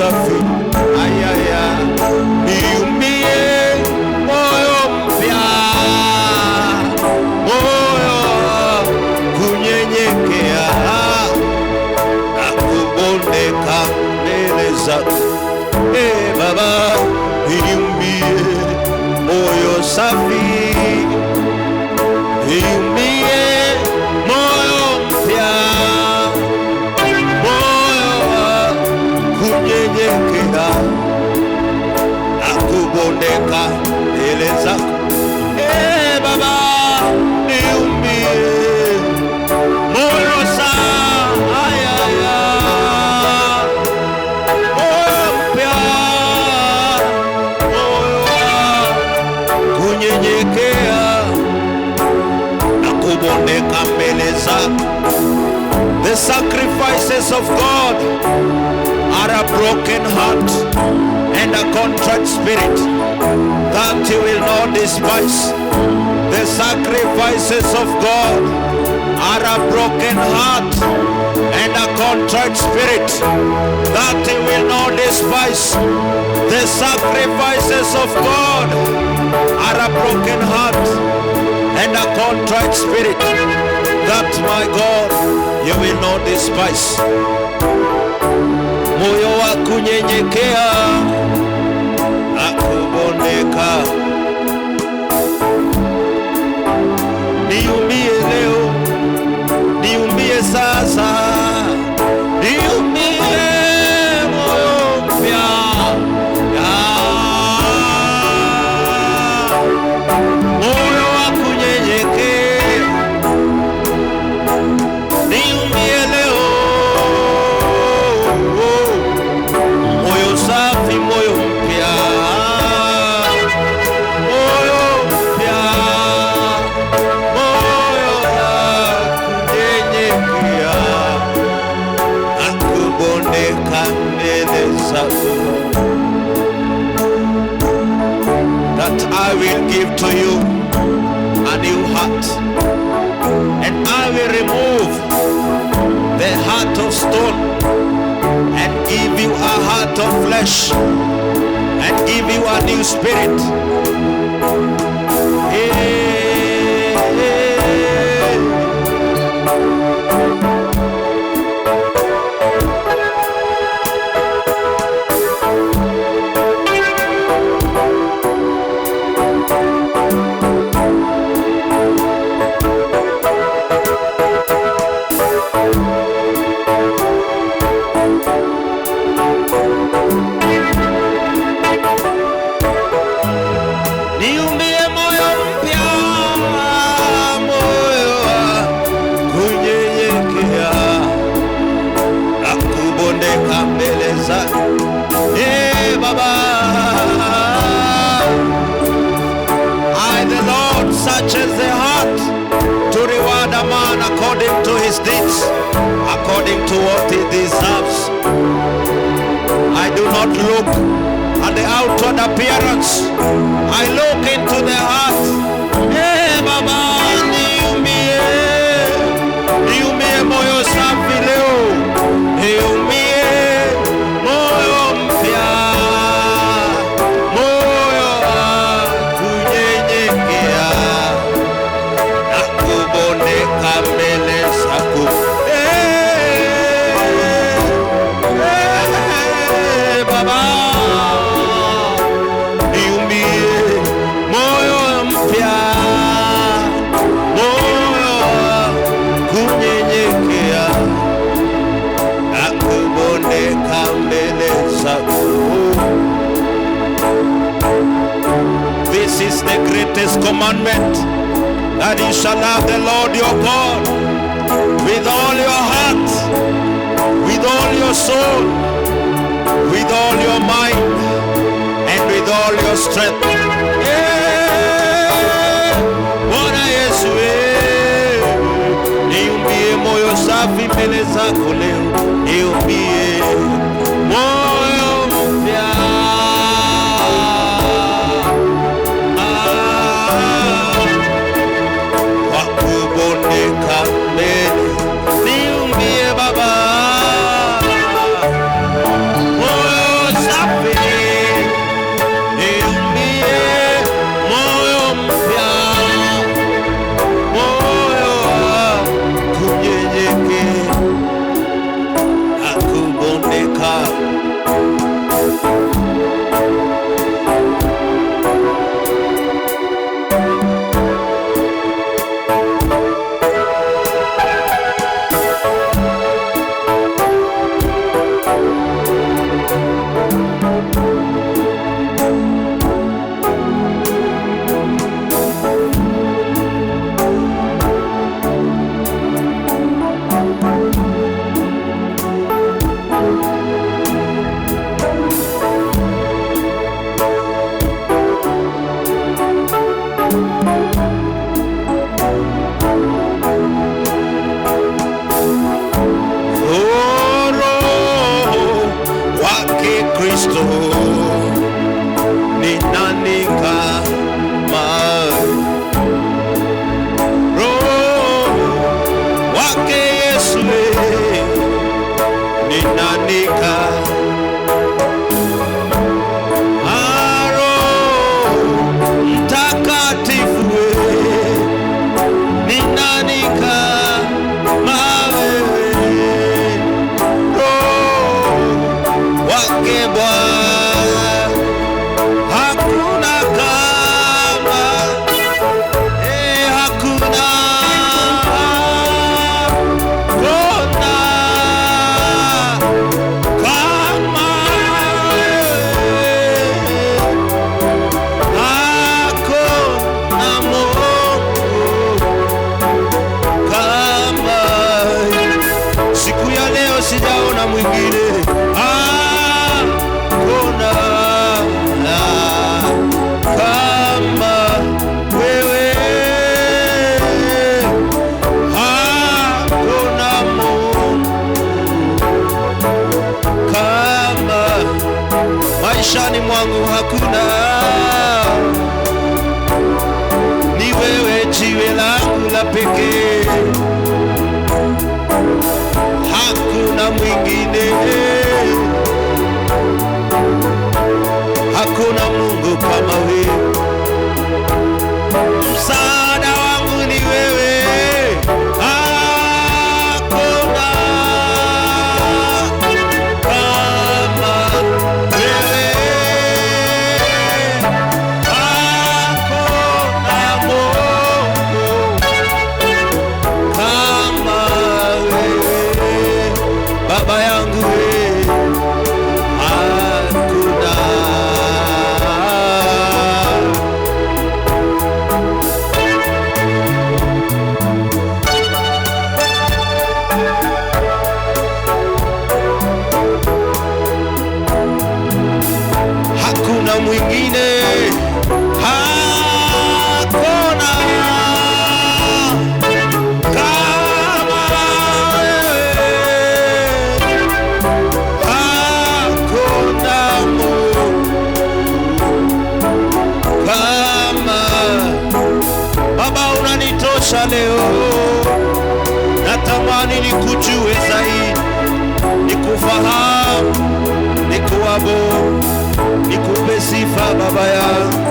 safi. Ayaya, niumbie moyo mpya, moyo kunyenyekea na kubondeka mbele zako. Baba, niumbie moyo safi, niumbie moyo mpya, moyo kunyenyekea na kubondeka mbele zako. Baba, niumbie moyo safi, moyo mpya, moyo kunyenyekea na kubondeka mbele zako. The sacrifices of God are a broken heart and a contrite spirit that you will not despise. The sacrifices of God are a broken heart and a contrite spirit that you will not despise. The sacrifices of God are a broken heart and a contrite spirit that, my God, you will not despise. Moyo wa kunyenyekea na kubondeka. Niumbie leo, niumbie sasa, niumbie moyo mpya, moyo wa kunyenyekea. Niumbie leo moyo safi, moyo mpya, moyo mpya, moyo wa kunyenyekea na kubondeka mbele zako. That I will give to you a new heart, and I will remove the heart of stone and give you a heart of flesh and give you a new spirit. Niumbie moyo mpya, moyo wa kunyenyekea na kubondeka mbele zako. Baba, I, the Lord, searches the heart to reward a man according to his deeds, according to what he deserves. I do not look at the outward appearance, I look into the heart. Baba, niumbie, niumbie moyo safi leo, niumbie moyo mpya, moyo wa kunyenyekea na kubondeka mbele zako. Baba, this is the greatest commandment, that you shall love the Lord your God with all your heart, with all your soul, with all your mind, and with all your strength. Bwana Yesu, niumbie moyo safi mbele zako leo, niumbie moyo mpya, wa kubondeka mbele. Niumbie Baba moyo sijaona mwingine. Hakuna kama wewe, hakuna Mungu kama maishani mwangu, hakuna. Ni wewe jiwe langu la pekee, hakuna mwingine, hakuna Mungu kama wewe. Msaada wangu ni wewe, hakuna kama wewe, hakuna Mungu kama wewe. Baba yangu wewe, hakuna. Hakuna mwingine, hakuna kama wewe, hakuna Mungu kama. Baba, unanitosha leo, natamani nikujue zaidi, nikufahamu, nikuabudu, nikupe sifa Baba yangu.